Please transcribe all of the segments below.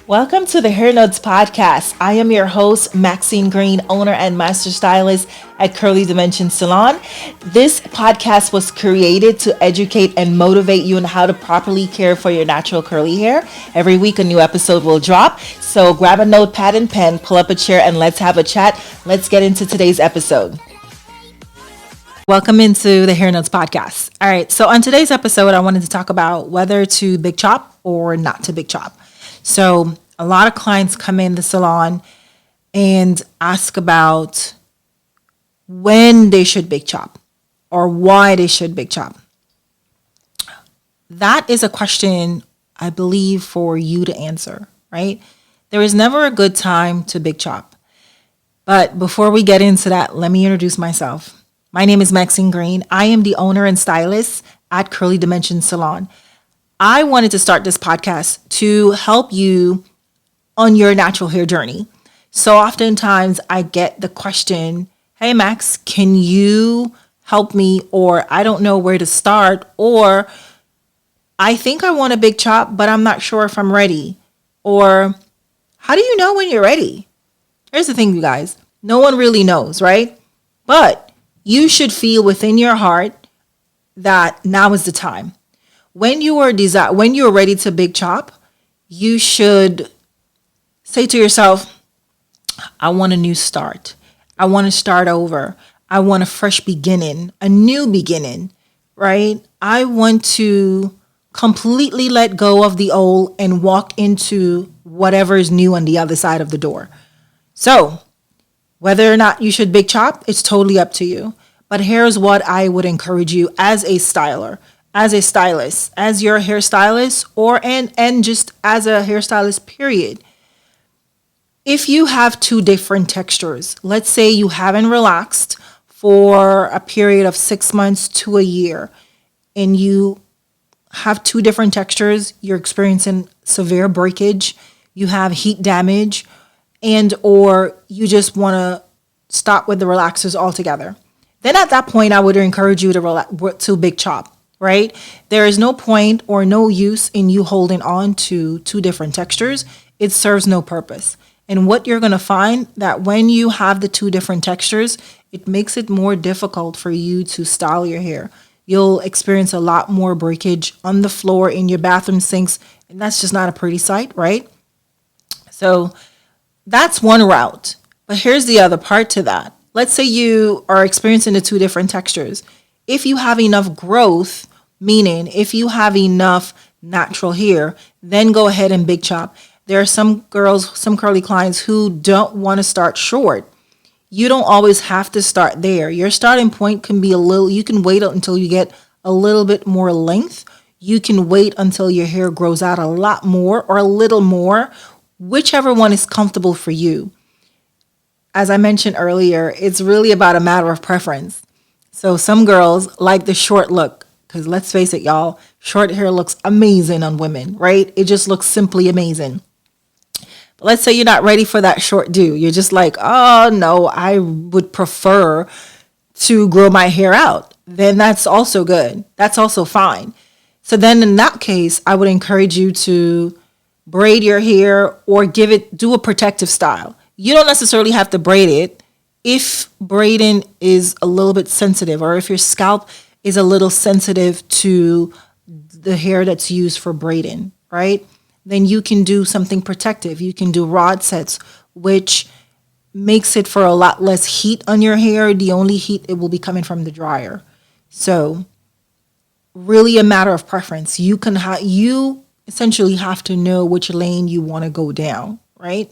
Welcome to the Hair Notes Podcast. I am your host, Maxine Green, owner and master stylist at Curly Dimension Salon. This podcast was created to educate and motivate you on how to properly care for your natural curly hair. Every week, a new episode will drop. So grab a notepad and pen, pull up a chair, and let's have a chat. Let's get into today's episode. Welcome into the Hair Notes Podcast. All right, so on today's episode, I wanted to talk about whether to big chop or not to big chop. So a lot of clients come in the salon and ask about when they should big chop or why they should big chop. That is a question, I believe, for you to answer, right? There is never a good time to big chop. But before we get into that, let me introduce myself. My name is Maxine Green. I am the owner and stylist at Curly Dimension Salon. I wanted to start this podcast to help you on your natural hair journey. So oftentimes I get the question, hey Max, can you help me? Or I don't know where to start. Or I think I want a big chop, but I'm not sure if I'm ready. Or how do you know when you're ready? Here's the thing, you guys. No one really knows, right? But you should feel within your heart that now is the time. When you are ready to big chop, you should say to yourself, I want a new start. I want to start over. I want a fresh beginning, a new beginning, right? I want to completely let go of the old and walk into whatever is new on the other side of the door. So whether or not you should big chop, it's totally up to you. But here's what I would encourage you as a styler, as a stylist, as your hairstylist, or and just as a hairstylist, period. If you have two different textures, let's say you haven't relaxed for a period of 6 months to a year, and you have two different textures, you're experiencing severe breakage, you have heat damage, and or you just want to stop with the relaxers altogether. Then at that point, I would encourage you to big chop. Right? There is no point or no use in you holding on to two different textures. It serves no purpose. And what you're going to find that when you have the two different textures, it makes it more difficult for you to style your hair. You'll experience a lot more breakage on the floor, in your bathroom sinks, and that's just not a pretty sight, right? So that's one route. But here's the other part to that. Let's say you are experiencing the two different textures. If you have enough growth, meaning if you have enough natural hair, then go ahead and big chop. There are some girls, some curly clients who don't want to start short. You don't always have to start there. Your starting point can be you can wait until you get a little bit more length. You can wait until your hair grows out a lot more or a little more, whichever one is comfortable for you. As I mentioned earlier, it's really about a matter of preference. So some girls like the short look, because let's face it, y'all, short hair looks amazing on women, right? It just looks simply amazing. But let's say you're not ready for that short do. You're just like, oh no, I would prefer to grow my hair out. Then that's also good. That's also fine. So then in that case, I would encourage you to braid your hair or do a protective style. You don't necessarily have to braid it. If braiding is a little bit sensitive, or if your scalp is a little sensitive to the hair that's used for braiding, right? Then you can do something protective. You can do rod sets, which makes it for a lot less heat on your hair. The only heat, it will be coming from the dryer. So really a matter of preference. You essentially have to know which lane you want to go down, right?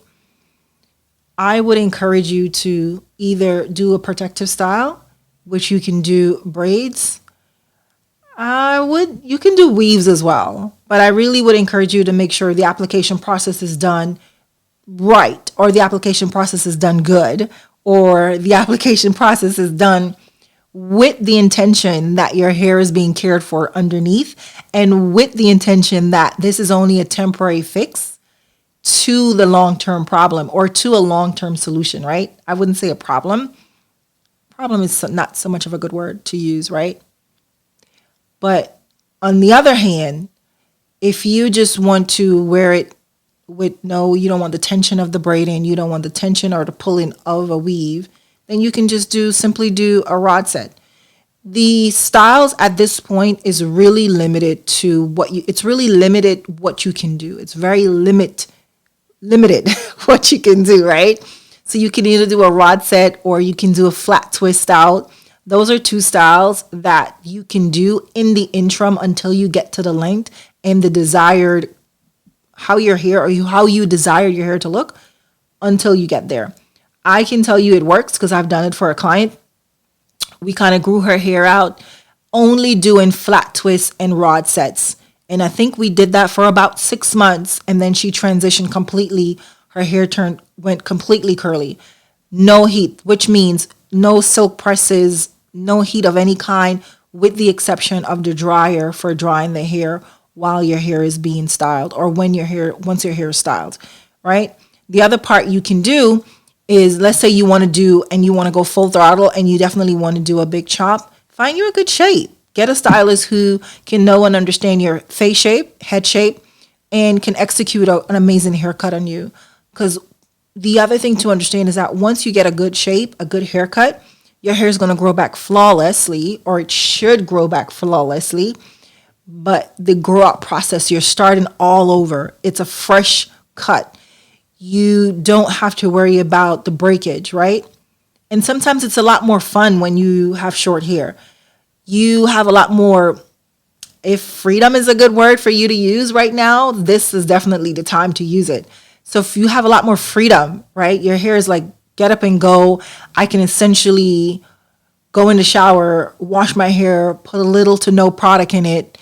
I would encourage you to either do a protective style, which you can do braids. You can do weaves as well, but I really would encourage you to make sure the application process is done right, or the application process is done good, or the application process is done with the intention that your hair is being cared for underneath, and with the intention that this is only a temporary fix to the long-term problem or to a long-term solution, right? I wouldn't say a problem. Problem is not so much of a good word to use, right? But on the other hand, if you just want to wear it you don't want the tension of the braiding, you don't want the tension or the pulling of a weave, then you can just simply do a rod set. The styles at this point is really limited to it's really limited what you can do. It's very limited what you can do, right? So you can either do a rod set or you can do a flat twist out. Those are two styles that you can do in the interim until you get to the length and the desired how you desire your hair to look until you get there. I can tell you it works because I've done it for a client. We kind of grew her hair out only doing flat twists and rod sets. And I think we did that for about 6 months. And then she transitioned completely. Her hair went completely curly. No heat, which means no silk presses, no heat of any kind, with the exception of the dryer for drying the hair while your hair is being styled or once your hair is styled, right? The other part you can do is, let's say you want to go full throttle and you definitely want to do a big chop. Find you a good shape. Get a stylist who can know and understand your face shape, head shape, and can execute an amazing haircut on you. Because the other thing to understand is that once you get a good shape, a good haircut, your hair is going to grow back flawlessly, or it should grow back flawlessly. But the grow out process, you're starting all over. It's a fresh cut. You don't have to worry about the breakage, right? And sometimes it's a lot more fun when you have short hair. You have a lot more, if freedom is a good word for you to use right now, this is definitely the time to use it. So if you have a lot more freedom, right? Your hair is like get up and go. I can essentially go in the shower, wash my hair, put a little to no product in it.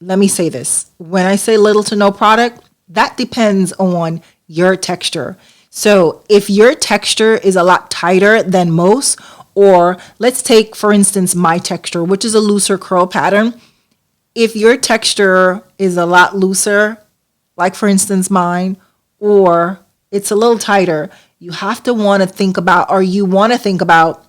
Let me say this. When I say little to no product, that depends on your texture. So if your texture is a lot tighter than most, or let's take, for instance, my texture, which is a looser curl pattern. If your texture is a lot looser, like for instance mine, or it's a little tighter, you want to think about,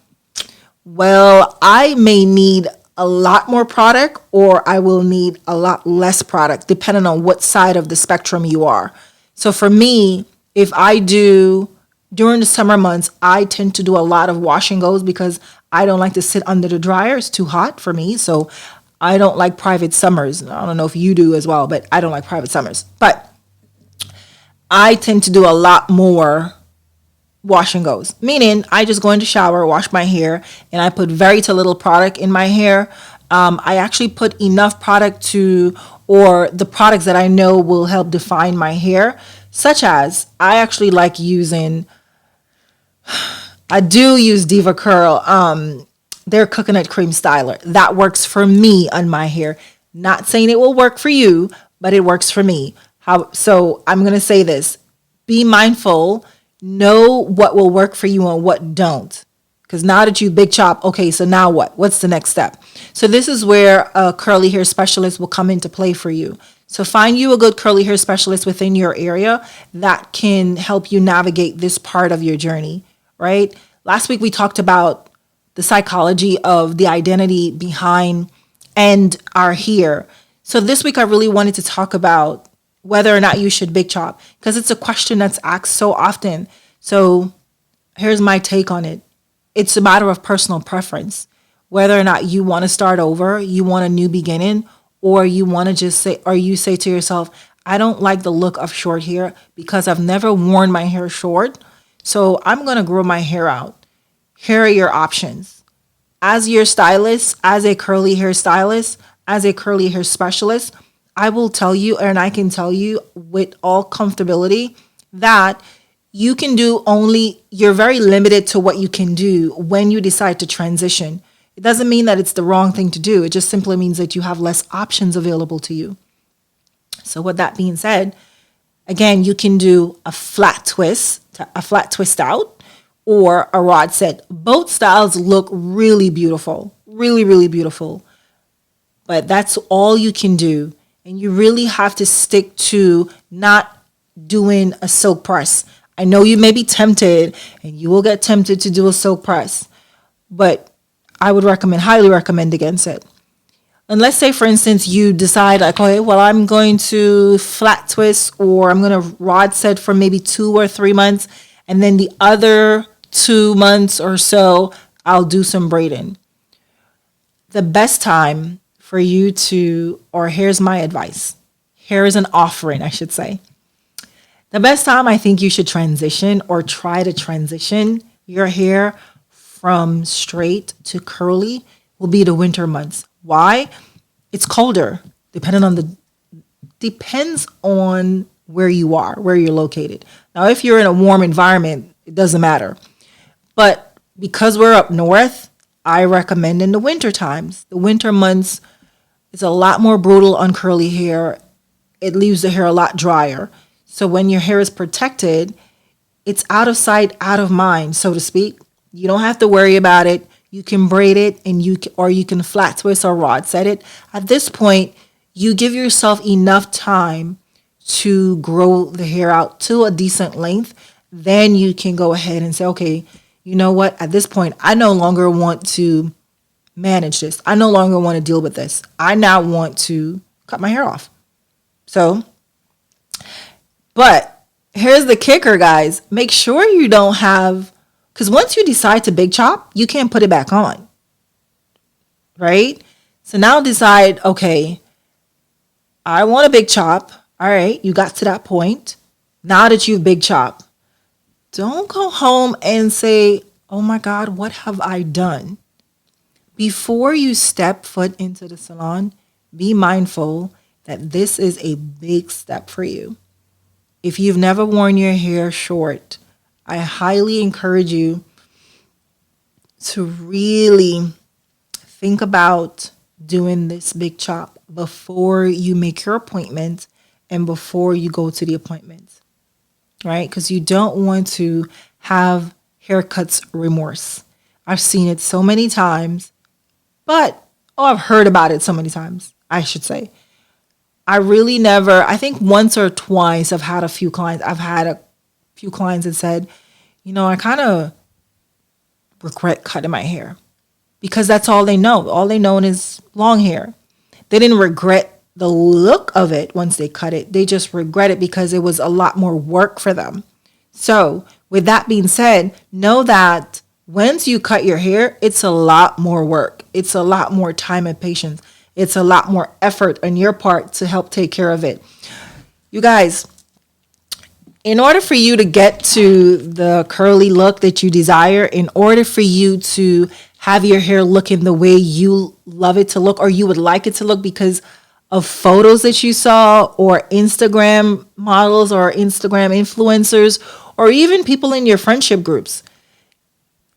well, I may need a lot more product or I will need a lot less product depending on what side of the spectrum you are. So for me, if I do during the summer months, I tend to do a lot of wash and goes because I don't like to sit under the dryer. It's too hot for me. So I don't like private summers. I don't know if you do as well, but I don't like private summers. But I tend to do a lot more wash and goes, meaning I just go in the shower, wash my hair, and I put very to little product in my hair. I actually put enough product or the products that I know will help define my hair, such as I actually like I do use Diva Curl, their coconut cream styler. That works for me on my hair. Not saying it will work for you, but it works for me. So I'm going to say this. Be mindful. Know what will work for you and what don't. Because now that you big chop, okay, so now what? What's the next step? So this is where a curly hair specialist will come into play for you. So find you a good curly hair specialist within your area that can help you navigate this part of your journey, right? Last week we talked about the psychology of the identity behind and our hair. So this week I really wanted to talk about whether or not you should big chop, because it's a question that's asked so often. So here's my take on it. It's a matter of personal preference, whether or not you want to start over, you want a new beginning, or you want to just say, or you say to yourself, I don't like the look of short hair because I've never worn my hair short. So I'm going to grow my hair out. Here are your options. As your stylist, as a curly hair stylist, as a curly hair specialist, I will tell you, and I can tell you with all comfortability, that you can do you're very limited to what you can do when you decide to transition. It doesn't mean that it's the wrong thing to do. It just simply means that you have less options available to you. So with that being said, again, you can do a flat twist out or a rod set. Both styles look really beautiful, really, really beautiful. But that's all you can do. And you really have to stick to not doing a silk press. I know you may be tempted and you will get tempted to do a silk press, but I would highly recommend against it. And let's say, for instance, you decide like, okay, well, I'm going to flat twist or I'm going to rod set for maybe 2 or 3 months. And then the other 2 months or so, I'll do some braiding. The best time for you to, or here's my advice. Here is an offering, I should say. The best time I think you should transition or try to transition your hair from straight to curly will be the winter months. Why? It's colder, depends on where you are, where you're located. Now, if you're in a warm environment, it doesn't matter. But because we're up north, I recommend in the winter times. The winter months is a lot more brutal on curly hair. It leaves the hair a lot drier. So when your hair is protected, it's out of sight, out of mind, so to speak. You don't have to worry about it. You can braid it and you can flat twist or rod set it. At this point, you give yourself enough time to grow the hair out to a decent length. Then you can go ahead and say, okay, you know what? At this point, I no longer want to manage this. I no longer want to deal with this. I now want to cut my hair off. So, but here's the kicker, guys. Make sure you don't have, because once you decide to big chop, you can't put it back on, right? So now decide, okay, I want a big chop. All right, you got to that point. Now that you've big chop, don't go home and say, oh my God, what have I done? Before you step foot into the salon, be mindful that this is a big step for you. If you've never worn your hair short, I highly encourage you to really think about doing this big chop before you make your appointment and before you go to the appointment, right? Because you don't want to have haircuts remorse. I've seen it so many times, I've heard about it so many times, I should say. I think once or twice I've had a few clients that said, I kind of regret cutting my hair because that's all they know. All they know is long hair. They didn't regret the look of it once they cut it. They just regret it because it was a lot more work for them. So with that being said, know that once you cut your hair, it's a lot more work. It's a lot more time and patience. It's a lot more effort on your part to help take care of it. You guys, in order for you to get to the curly look that you desire, in order for you to have your hair looking the way you love it to look or you would like it to look because of photos that you saw or Instagram models or Instagram influencers or even people in your friendship groups,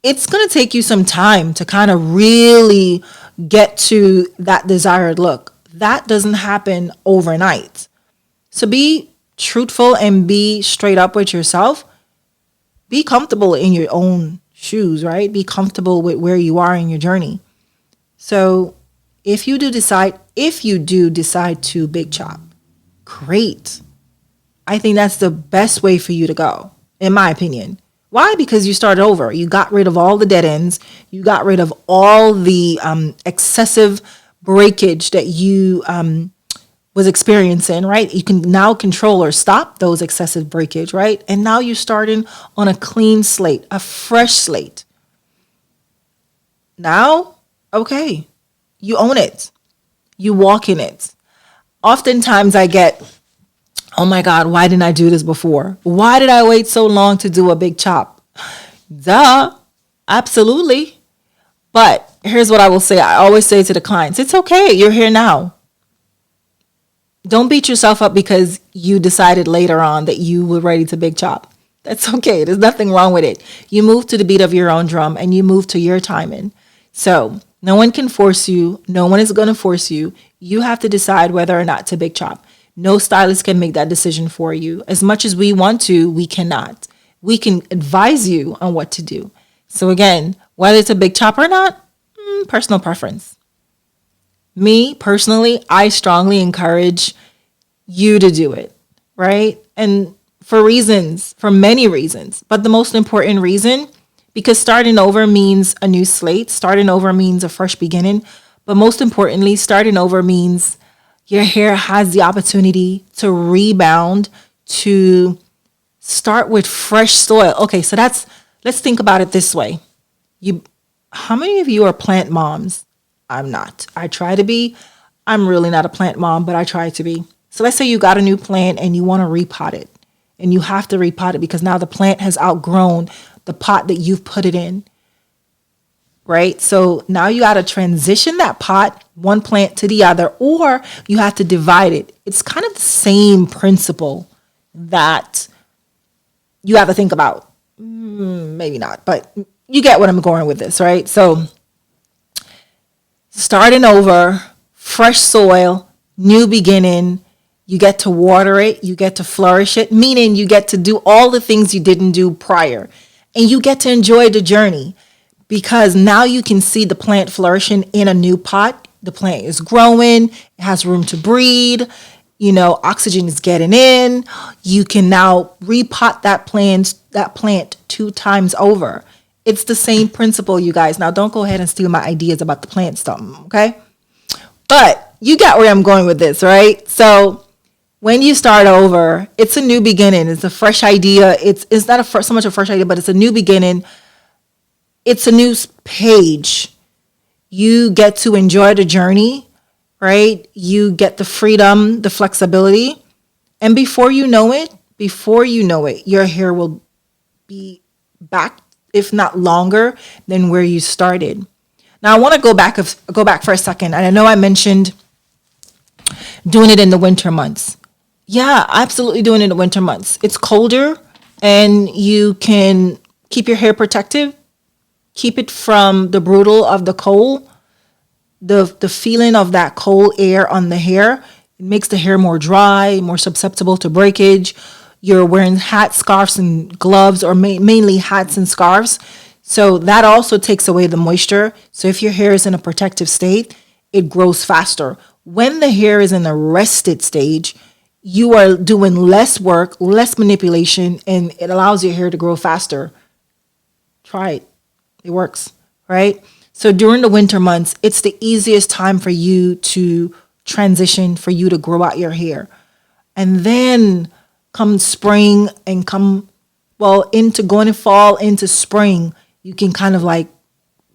it's going to take you some time to kind of really get to that desired look. That doesn't happen overnight. So be truthful and be straight up with yourself. Be comfortable in your own shoes, right? Be comfortable with where you are in your journey. So if you do decide to big chop, great. I think that's the best way for you to go, in my opinion. Why? Because you started over. You got rid of all the dead ends. You got rid of all the excessive breakage that you was experiencing, right? You can now control or stop those excessive breakage, right? And now you're starting on a clean slate, a fresh slate. Now, okay, you own it. You walk in it. Oftentimes I get, oh my God, why didn't I do this before? Why did I wait so long to do a big chop? Duh, absolutely. But here's what I will say. I always say to the clients, it's okay. You're here now. Don't beat yourself up because you decided later on that you were ready to big chop. That's okay. There's nothing wrong with it. You move to the beat of your own drum and you move to your timing. So no one can force you. No one is going to force you. You have to decide whether or not to big chop. No stylist can make that decision for you. As much as we want to, we cannot. We can advise you on what to do. So again, whether it's a big chop or not, personal preference. Me, personally, I strongly encourage you to do it, right? And for many reasons. But the most important reason, because starting over means a new slate. Starting over means a fresh beginning. But most importantly, starting over means your hair has the opportunity to rebound, to start with fresh soil. Okay, so let's think about it this way. You How many of you are plant moms? I'm not. I try to be. I'm really not a plant mom, but I try to be. So let's say you got a new plant and you want to repot it. And you have to repot it because now the plant has outgrown the pot that you've put it in. Right? So now you got to transition that pot, one plant to the other, or you have to divide it. It's kind of the same principle that you have to think about. Maybe not, but you get what I'm going with this, right? So starting over, fresh soil, new beginning. You get to water it, you get to flourish it, meaning you get to do all the things you didn't do prior. And you get to enjoy the journey because now you can see the plant flourishing in a new pot. The plant is growing, it has room to breathe, oxygen is getting in. You can now repot that plant 2 times over. It's the same principle, you guys. Now don't go ahead and steal my ideas about the plant stuff, okay? But you got where I'm going with this, right? So when you start over, it's a new beginning. It's a fresh idea. It's not so much a fresh idea, but it's a new beginning. It's a new page. You get to enjoy the journey, right? You get the freedom, the flexibility. And before you know it, your hair will be back, if not longer, than where you started. Now I want to go back for a second. And I know I mentioned doing it in the winter months. Yeah, absolutely doing it in the winter months. It's colder and you can keep your hair protected, keep it from the brutal of the cold, the feeling of that cold air on the hair. It makes the hair more dry, more susceptible to breakage. You're wearing hats, scarves, and gloves, or mainly hats and scarves. So that also takes away the moisture. So if your hair is in a protective state, it grows faster. When the hair is in a rested stage, you are doing less work, less manipulation, and it allows your hair to grow faster. Try it. It works, right? So during the winter months, it's the easiest time for you to transition, for you to grow out your hair. And then come spring and into going to fall into spring, you can kind of like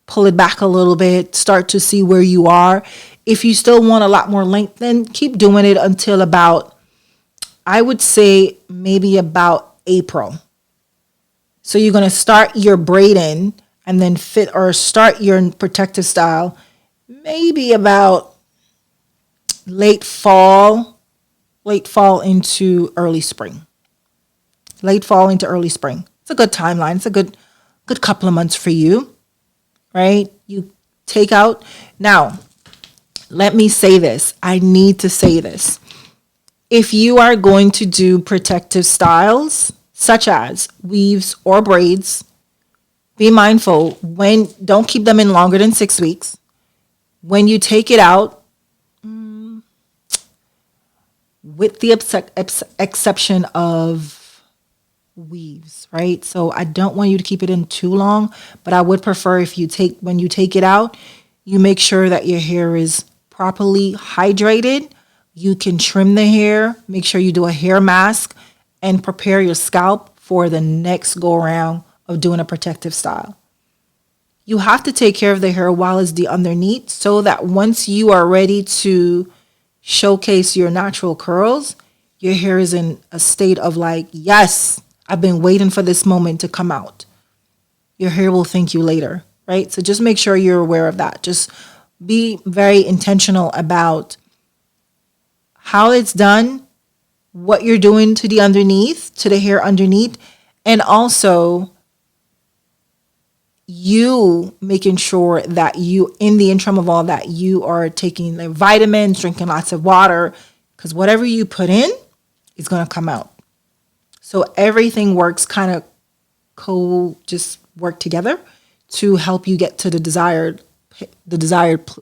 pull it back a little bit, start to see where you are. If you still want a lot more length, then keep doing it until about, I would say maybe about April. So you're going to start your braiding and then start your protective style maybe about late fall into early spring. Late fall into early spring. It's a good timeline. It's a good couple of months for you, right? You take out. Now, let me say this. I need to say this. If you are going to do protective styles, such as weaves or braids, be mindful don't keep them in longer than 6 weeks. When you take it out, with the exception of weaves, right? So I don't want you to keep it in too long, but I would prefer when you take it out, you make sure that your hair is properly hydrated. You can trim the hair, make sure you do a hair mask, and prepare your scalp for the next go around of doing a protective style. You have to take care of the hair while it's the underneath so that once you are ready to showcase your natural curls, your hair is in a state of like, yes, I've been waiting for this moment to come out. Your hair will thank you later, right? So just make sure you're aware of that. Just be very intentional about how it's done, what you're doing to the hair underneath, and also you making sure that you, in the interim of all that, you are taking the vitamins, drinking lots of water, because whatever you put in is going to come out. So everything works just work together to help you get to the desired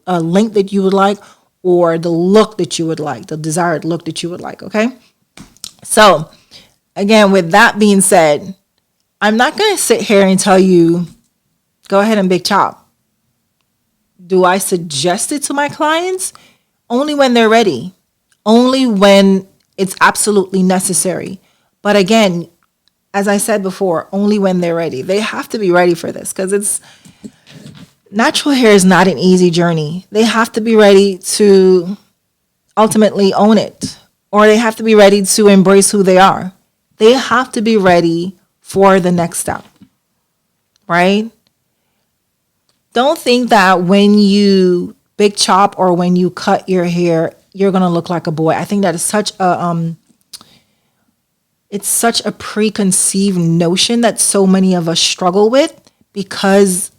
length that you would like, or the look that you would like, the desired look that you would like, okay? So, again, with that being said, I'm not going to sit here and tell you, go ahead and big chop. Do I suggest it to my clients? Only when they're ready, only when it's absolutely necessary. But again, as I said before, only when they're ready. They have to be ready for this because it's natural hair is not an easy journey. They have to be ready to ultimately own it, or they have to be ready to embrace who they are. They have to be ready for the next step, right? Don't think that when you big chop or when you cut your hair, you're gonna look like a boy. I think that is such a it's such a preconceived notion that so many of us struggle with because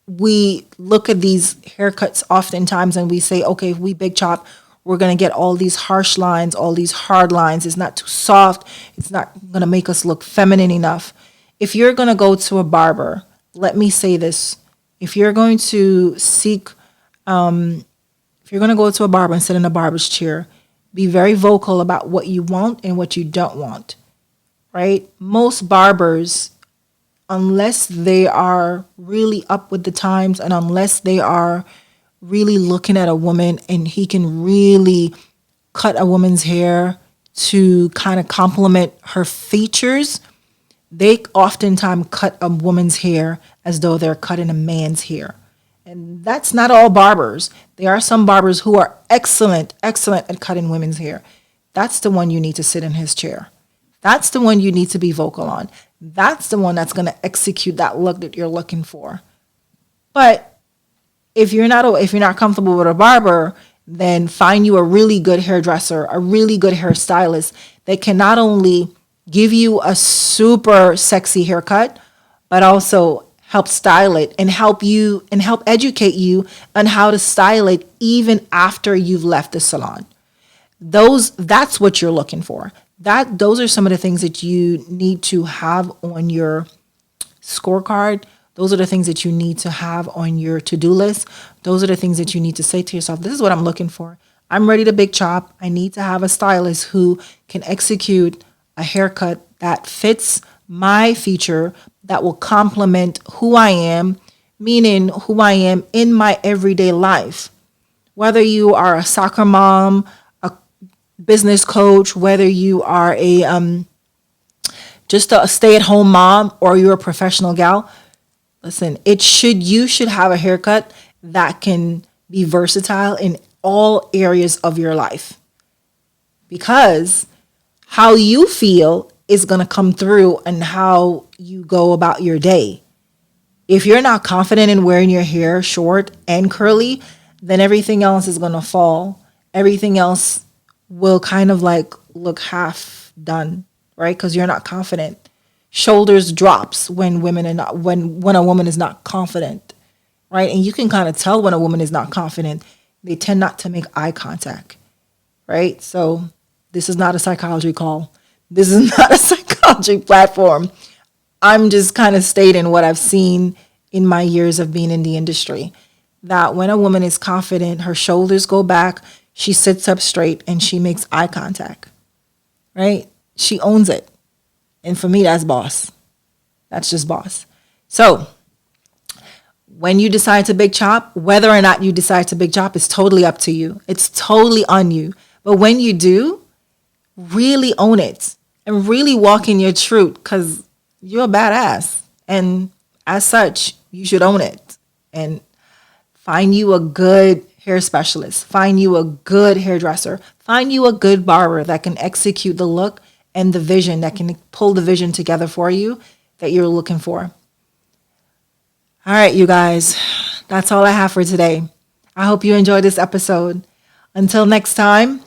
we look at these haircuts oftentimes and we say, okay, if we big chop, we're going to get all these harsh lines, all these hard lines. It's not too soft. It's not going to make us look feminine enough. If you're going to go to a barber, let me say this. If you're going to seek, if you're going to go to a barber and sit in a barber's chair, be very vocal about what you want and what you don't want, right? Most barbers, unless they are really up with the times and unless they are really looking at a woman and he can really cut a woman's hair to kind of complement her features, they oftentimes cut a woman's hair as though they're cutting a man's hair. And that's not all barbers. There are some barbers who are excellent at cutting women's hair. That's the one you need to sit in his chair. That's the one you need to be vocal on. That's the one that's going to execute that look that you're looking for. But if you're not comfortable with a barber, then find you a really good hairdresser, a really good hairstylist that can not only give you a super sexy haircut, but also help style it and help educate you on how to style it even after you've left the salon. That's what you're looking for. Those are some of the things that you need to have on your scorecard. Those are the things that you need to have on your to-do list. Those are the things that you need to say to yourself, this is what I'm looking for. I'm ready to big chop. I need to have a stylist who can execute a haircut that fits my feature, that will complement who I am, meaning who I am in my everyday life. Whether you are a soccer mom, a business coach, whether you are just a stay-at-home mom or you're a professional gal, listen, you should have a haircut that can be versatile in all areas of your life. Because how you feel is going to come through and how you go about your day. If you're not confident in wearing your hair short and curly, then everything else is going to fall. Everything else will kind of like look half done, right? Because you're not confident. Shoulders drops when a woman is not confident, right? And you can kind of tell when a woman is not confident. They tend not to make eye contact, right? So this is not a psychology call. This is not a psychology platform. I'm just kind of stating what I've seen in my years of being in the industry. That when a woman is confident, her shoulders go back, she sits up straight, and she makes eye contact, right? She owns it. And for me, that's boss. That's just boss. So when you decide to big chop, whether or not you decide to big chop is totally up to you. It's totally on you. But when you do, really own it and really walk in your truth because you're a badass. And as such, you should own it. And find you a good hair specialist. Find you a good hairdresser. Find you a good barber that can execute the look and the vision, that can pull the vision together for you that you're looking for. All right, you guys, that's all I have for today. I hope you enjoyed this episode. Until next time,